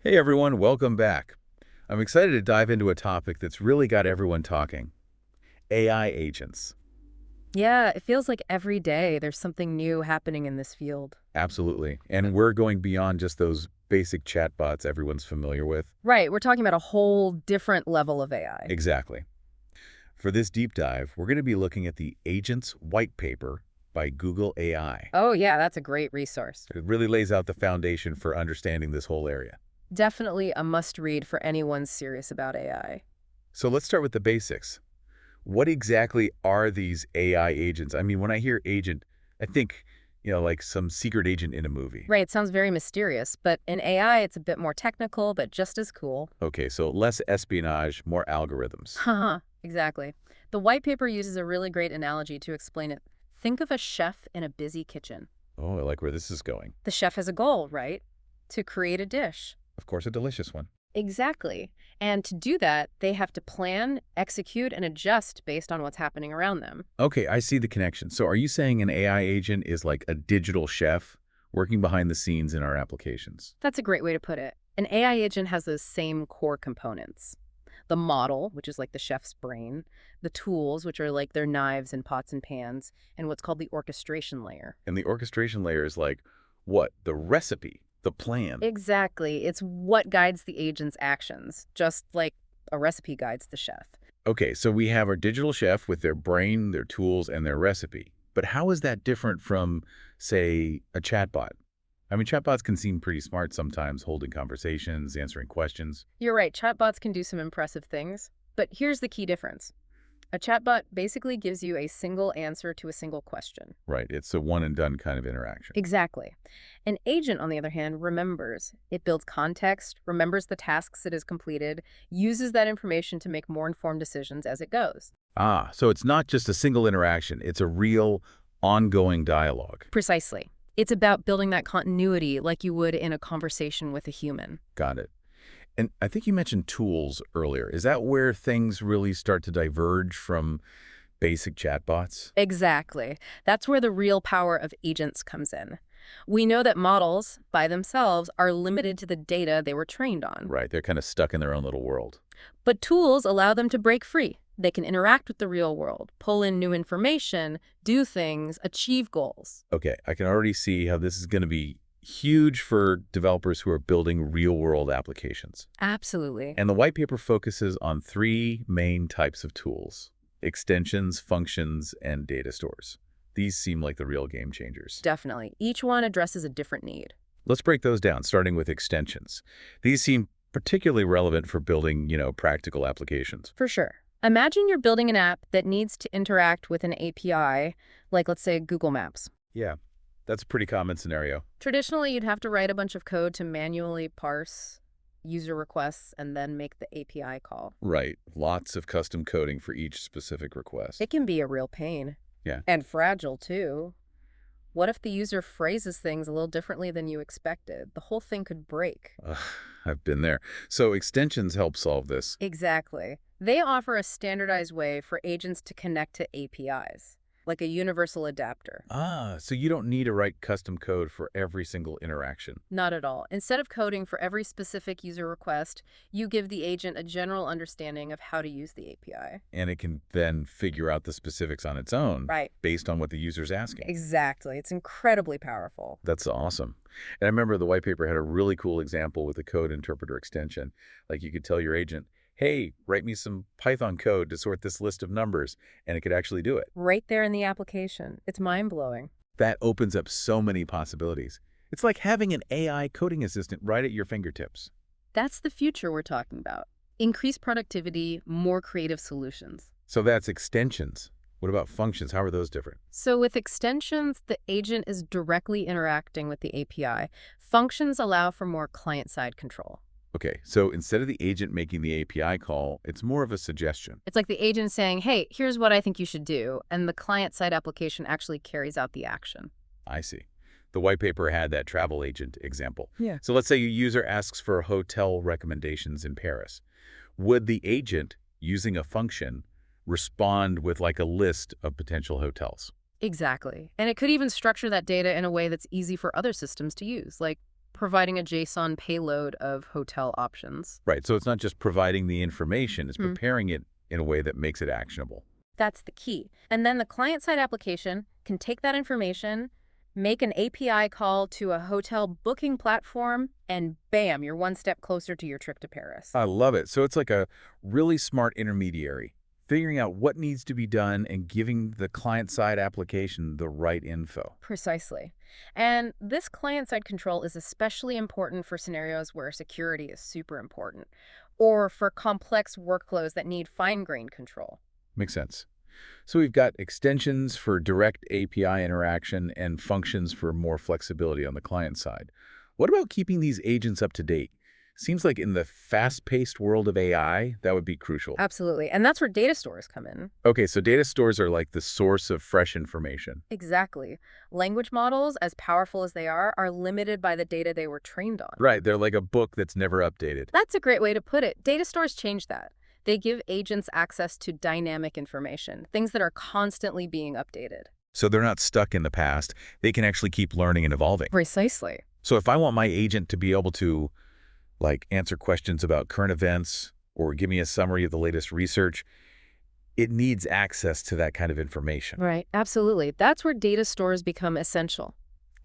Hey everyone, welcome back. I'm excited to dive into a topic that's really got everyone talking. AI agents. Yeah, it feels like every day there's something new happening in this field. Absolutely. And we're going beyond just those basic chatbots everyone's familiar with. Right, we're talking about a whole different level of AI. Exactly. For this deep dive, we're going to be looking at the Agents White Paper by Google AI. Oh, yeah, that's a great resource. It really lays out the foundation for understanding this whole area. Definitely a must-read for anyone serious about AI. So let's start with the basics. What exactly are these AI agents? I mean, when I hear agent, I think, like some secret agent in a movie. Right, it sounds very mysterious, but in AI it's a bit more technical, but just as cool. Okay, so less espionage, more algorithms. Haha, exactly. The white paper uses a really great analogy to explain it. Think of a chef in a busy kitchen. Oh, I like where this is going. The chef has a goal, right? To create a dish. Of course, a delicious one. Exactly. And to do that, they have to plan, execute, and adjust based on what's happening around them. Okay, I see the connection. So are you saying an AI agent is like a digital chef working behind the scenes in our applications? That's a great way to put it. An AI agent has those same core components. The model, which is like the chef's brain, the tools, which are like their knives and pots and pans, and what's called the orchestration layer. And the orchestration layer is like, what? The recipe, the plan. Exactly. It's what guides the agent's actions, just like a recipe guides the chef. Okay, so we have our digital chef with their brain, their tools, and their recipe. But how is that different from, say, a chatbot? I mean, chatbots can seem pretty smart sometimes, holding conversations, answering questions. You're right, chatbots can do some impressive things, but here's the key difference. A chatbot basically gives you a single answer to a single question. Right, it's a one-and-done kind of interaction. Exactly. An agent, on the other hand, remembers. It builds context, remembers the tasks it has completed, uses that information to make more informed decisions as it goes. Ah, so it's not just a single interaction, it's a real, ongoing dialogue. Precisely. It's about building that continuity like you would in a conversation with a human. Got it. And I think you mentioned tools earlier. Is that where things really start to diverge from basic chatbots? Exactly. That's where the real power of agents comes in. We know that models, by themselves, are limited to the data they were trained on. Right, they're kind of stuck in their own little world. But tools allow them to break free. They can interact with the real world, pull in new information, do things, achieve goals. Okay, I can already see how this is going to be huge for developers who are building real-world applications. Absolutely. And the white paper focuses on three main types of tools: extensions, functions, and data stores. These seem like the real game changers. Definitely. Each one addresses a different need. Let's break those down, starting with extensions. These seem particularly relevant for building, practical applications. For sure. Imagine you're building an app that needs to interact with an API, like let's say Google Maps. Yeah, that's a pretty common scenario. Traditionally, you'd have to write a bunch of code to manually parse user requests and then make the API call. Right, lots of custom coding for each specific request. It can be a real pain. Yeah. And fragile, too. What if the user phrases things a little differently than you expected? The whole thing could break. Ugh, I've been there. So extensions help solve this. Exactly. They offer a standardized way for agents to connect to APIs, like a universal adapter. Ah, so you don't need to write custom code for every single interaction. Not at all. Instead of coding for every specific user request, you give the agent a general understanding of how to use the API. And it can then figure out the specifics on its own Right. based on what the user's asking. Exactly. It's incredibly powerful. That's awesome. And I remember the white paper had a really cool example with a code interpreter extension. Like you could tell your agent, hey, write me some Python code to sort this list of numbers, and it could actually do it. Right there in the application. It's mind-blowing. That opens up so many possibilities. It's like having an AI coding assistant right at your fingertips. That's the future we're talking about. Increased productivity, more creative solutions. So that's extensions. What about functions? How are those different? So with extensions, the agent is directly interacting with the API. Functions allow for more client-side control. Okay, so instead of the agent making the API call, it's more of a suggestion. It's like the agent saying, hey, here's what I think you should do, and the client-side application actually carries out the action. I see. The white paper had that travel agent example. Yeah. So let's say your user asks for hotel recommendations in Paris. Would the agent, using a function, respond with like a list of potential hotels? Exactly. And it could even structure that data in a way that's easy for other systems to use, like providing a JSON payload of hotel options. Right, so it's not just providing the information, it's Hmm. preparing it in a way that makes it actionable. That's the key. And then the client-side application can take that information, make an API call to a hotel booking platform, and bam, you're one step closer to your trip to Paris. I love it. So it's like a really smart intermediary, figuring out what needs to be done and giving the client-side application the right info. Precisely. And this client-side control is especially important for scenarios where security is super important, or for complex workflows that need fine-grained control. Makes sense. So we've got extensions for direct API interaction and functions for more flexibility on the client side. What about keeping these agents up to date? Seems like in the fast-paced world of AI, that would be crucial. Absolutely. And that's where data stores come in. Okay, so data stores are like the source of fresh information. Exactly. Language models, as powerful as they are limited by the data they were trained on. Right, they're like a book that's never updated. That's a great way to put it. Data stores change that. They give agents access to dynamic information, things that are constantly being updated. So they're not stuck in the past. They can actually keep learning and evolving. Precisely. So if I want my agent to be able to, like, answer questions about current events or give me a summary of the latest research, it needs access to that kind of information. Right. Absolutely. That's where data stores become essential.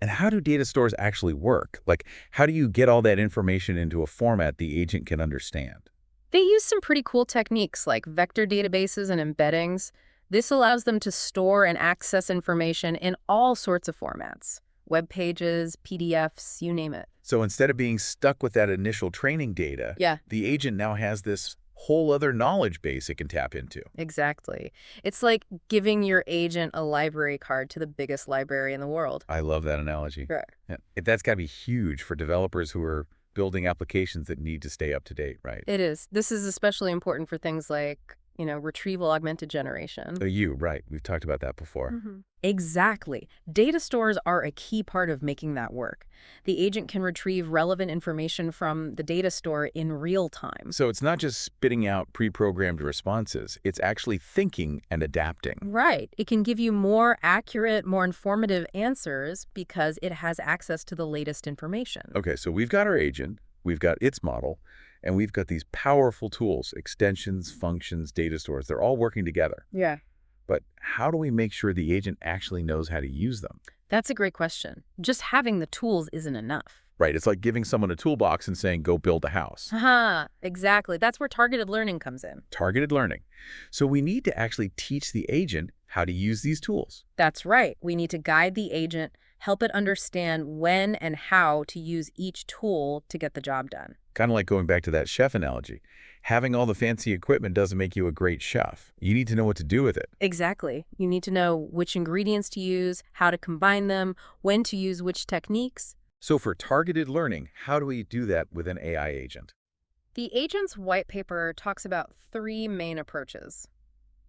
And how do data stores actually work? Like, how do you get all that information into a format the agent can understand? They use some pretty cool techniques like vector databases and embeddings. This allows them to store and access information in all sorts of formats. Web pages, PDFs, you name it. So instead of being stuck with that initial training data, Yeah, the agent now has this whole other knowledge base it can tap into. exactly. It's like giving your agent a library card to the biggest library in the world. I love that analogy. Right. Yeah. That's got to be huge for developers who are building applications that need to stay up to date, right? It is. This is especially important for things like, retrieval augmented generation. Right. We've talked about that before. Exactly. Data stores are a key part of making that work. The agent can retrieve relevant information from the data store in real time. So it's not just spitting out pre-programmed responses. It's actually thinking and adapting. Right. It can give you more accurate, more informative answers because it has access to the latest information. Okay, so we've got our agent, we've got its model, and we've got these powerful tools, extensions, functions, data stores. They're all working together. Yeah. But how do we make sure the agent actually knows how to use them? That's a great question. Just having the tools isn't enough. Right, it's like giving someone a toolbox and saying, go build a house. Haha, exactly. That's where targeted learning comes in. Targeted learning. So we need to actually teach the agent how to use these tools. That's right. We need to guide the agent, help it understand when and how to use each tool to get the job done. Kind of like going back to that chef analogy. Having all the fancy equipment doesn't make you a great chef. You need to know what to do with it. Exactly. You need to know which ingredients to use, how to combine them, when to use which techniques. So for targeted learning, how do we do that with an AI agent? The agent's white paper talks about three main approaches: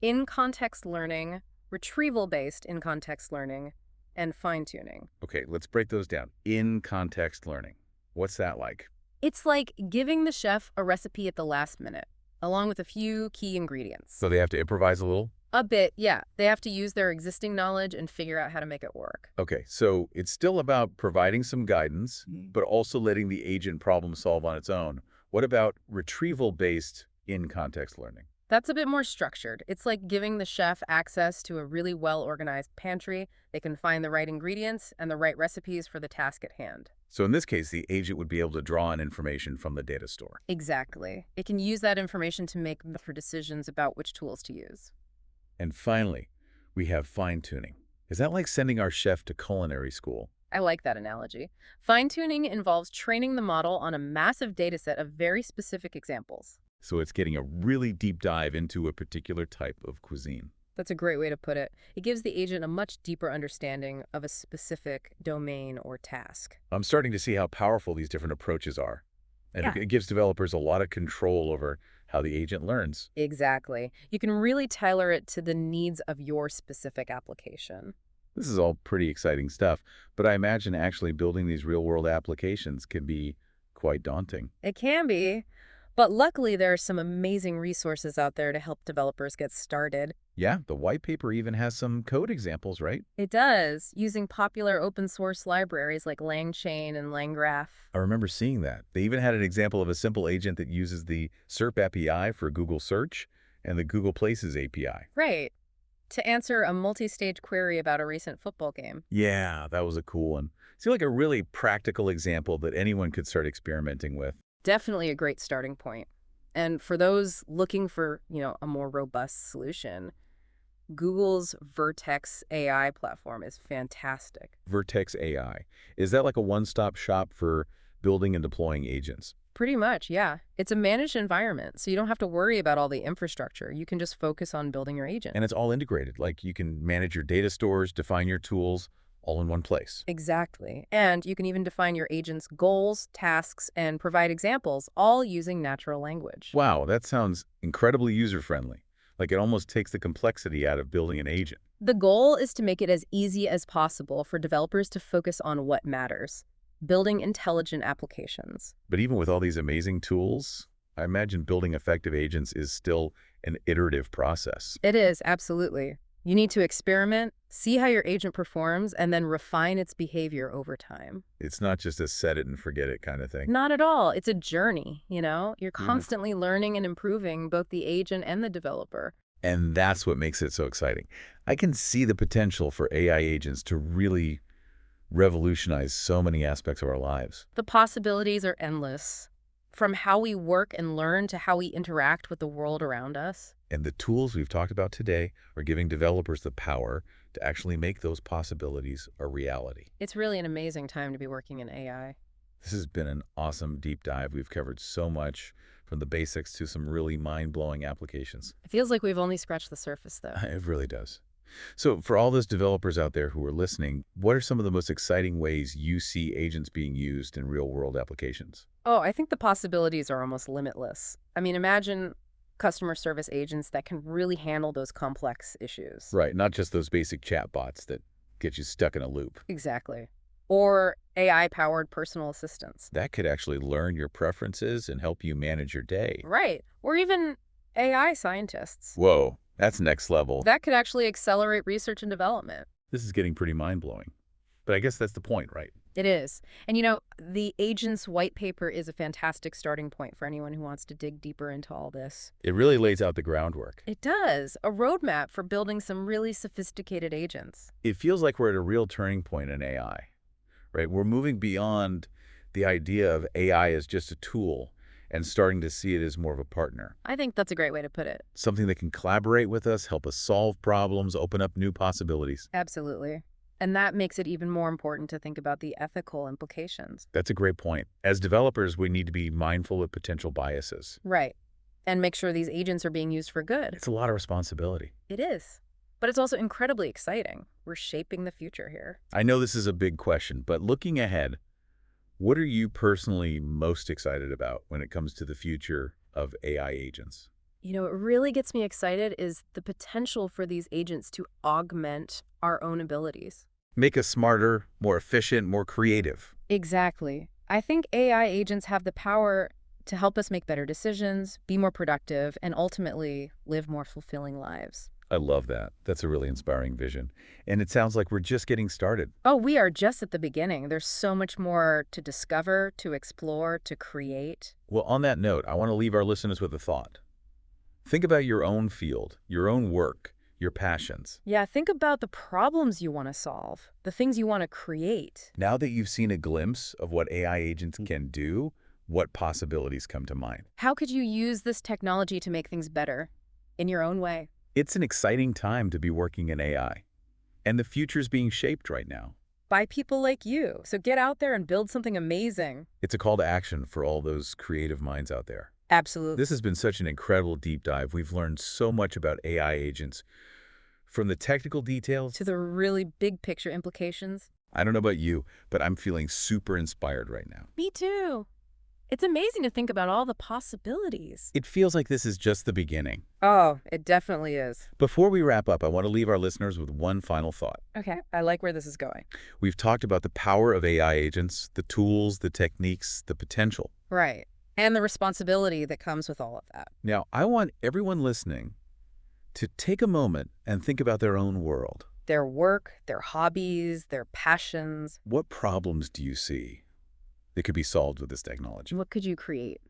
in-context learning, retrieval-based in-context learning, and fine-tuning. Okay, let's break those down. In-context learning. What's that like? It's like giving the chef a recipe at the last minute, along with a few key ingredients. So they have to improvise a little? A bit, yeah. They have to use their existing knowledge and figure out how to make it work. Okay, so it's still about providing some guidance, but also letting the agent problem solve on its own. What about retrieval-based in-context learning? That's a bit more structured. It's like giving the chef access to a really well-organized pantry. They can find the right ingredients and the right recipes for the task at hand. So in this case, the agent would be able to draw on information from the data store. Exactly. It can use that information to make better decisions about which tools to use. And finally, we have fine-tuning. Is that like sending our chef to culinary school? I like that analogy. Fine-tuning involves training the model on a massive data set of very specific examples. So it's getting a really deep dive into a particular type of cuisine. That's a great way to put it. It gives the agent a much deeper understanding of a specific domain or task. I'm starting to see how powerful these different approaches are. And Yeah. it gives developers a lot of control over how the agent learns. Exactly. You can really tailor it to the needs of your specific application. This is all pretty exciting stuff, but I imagine actually building these real-world applications can be quite daunting. It can be, but luckily there are some amazing resources out there to help developers get started. Yeah, the white paper even has some code examples, right? It does, using popular open source libraries like LangChain and LangGraph. I remember seeing that. They even had an example of a simple agent that uses the SERP API for Google Search and the Google Places API. Right, to answer a multi-stage query about a recent football game. Yeah, that was a cool one. Seemed like a really practical example that anyone could start experimenting with. Definitely a great starting point. And for those looking for, a more robust solution, Google's Vertex AI platform is fantastic. Vertex AI. Is that like a one-stop shop for building and deploying agents? Pretty much, yeah. It's a managed environment, so you don't have to worry about all the infrastructure. You can just focus on building your agent. And it's all integrated. Like you can manage your data stores, define your tools all in one place. Exactly. And you can even define your agent's goals, tasks, and provide examples, all using natural language. Wow, that sounds incredibly user-friendly. Like it almost takes the complexity out of building an agent. The goal is to make it as easy as possible for developers to focus on what matters, building intelligent applications. But even with all these amazing tools, I imagine building effective agents is still an iterative process. It is, absolutely. You need to experiment, see how your agent performs, and then refine its behavior over time. It's not just a set it and forget it kind of thing. Not at all. It's a journey. You're Yeah. constantly learning and improving both the agent and the developer. And that's what makes it so exciting. I can see the potential for AI agents to really revolutionize so many aspects of our lives. The possibilities are endless, from how we work and learn to how we interact with the world around us. And the tools we've talked about today are giving developers the power to actually make those possibilities a reality. It's really an amazing time to be working in AI. This has been an awesome deep dive. We've covered so much, from the basics to some really mind-blowing applications. It feels like we've only scratched the surface, though. It really does. So for all those developers out there who are listening, what are some of the most exciting ways you see agents being used in real-world applications? Oh, I think the possibilities are almost limitless. I mean, imagine customer service agents that can really handle those complex issues. Right, not just those basic chatbots that get you stuck in a loop. Exactly. Or AI-powered personal assistants. That could actually learn your preferences and help you manage your day. Right. Or even AI scientists. Whoa, that's next level. That could actually accelerate research and development. This is getting pretty mind-blowing. But I guess that's the point, right? It is. And the agent's white paper is a fantastic starting point for anyone who wants to dig deeper into all this. It really lays out the groundwork. It does. A roadmap for building some really sophisticated agents. It feels like we're at a real turning point in AI, right? We're moving beyond the idea of AI as just a tool and starting to see it as more of a partner. I think that's a great way to put it. Something that can collaborate with us, help us solve problems, open up new possibilities. Absolutely. And that makes it even more important to think about the ethical implications. That's a great point. As developers, we need to be mindful of potential biases. Right. And make sure these agents are being used for good. It's a lot of responsibility. It is. But it's also incredibly exciting. We're shaping the future here. I know this is a big question, but looking ahead, what are you personally most excited about when it comes to the future of AI agents? What really gets me excited is the potential for these agents to augment our own abilities. Make us smarter, more efficient, more creative. Exactly. I think AI agents have the power to help us make better decisions, be more productive, and ultimately live more fulfilling lives. I love that. That's a really inspiring vision. And it sounds like we're just getting started. Oh, we are just at the beginning. There's so much more to discover, to explore, to create. Well, on that note, I want to leave our listeners with a thought. Think about your own field, your own work, your passions. Yeah, think about the problems you want to solve, the things you want to create. Now that you've seen a glimpse of what AI agents can do, what possibilities come to mind? How could you use this technology to make things better in your own way? It's an exciting time to be working in AI, and the future's being shaped right now. By people like you. So get out there and build something amazing. It's a call to action for all those creative minds out there. Absolutely. This has been such an incredible deep dive. We've learned so much about AI agents, from the technical details To the really big picture implications. I don't know about you, but I'm feeling super inspired right now. Me too. It's amazing to think about all the possibilities. It feels like this is just the beginning. Oh, it definitely is. Before we wrap up, I want to leave our listeners with one final thought. Okay, I like where this is going. We've talked about the power of AI agents, the tools, the techniques, the potential. Right. And the responsibility that comes with all of that. Now, I want everyone listening to take a moment and think about their own world. Their work, their hobbies, their passions. What problems do you see that could be solved with this technology? What could you create?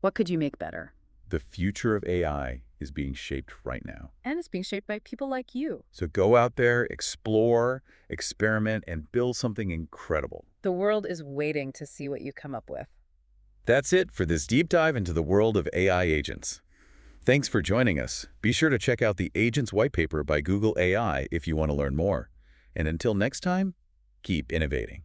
What could you make better? The future of AI is being shaped right now. And it's being shaped by people like you. So go out there, explore, experiment, and build something incredible. The world is waiting to see what you come up with. That's it for this deep dive into the world of AI agents. Thanks for joining us. Be sure to check out the Agents white paper by Google AI if you want to learn more. And until next time, keep innovating.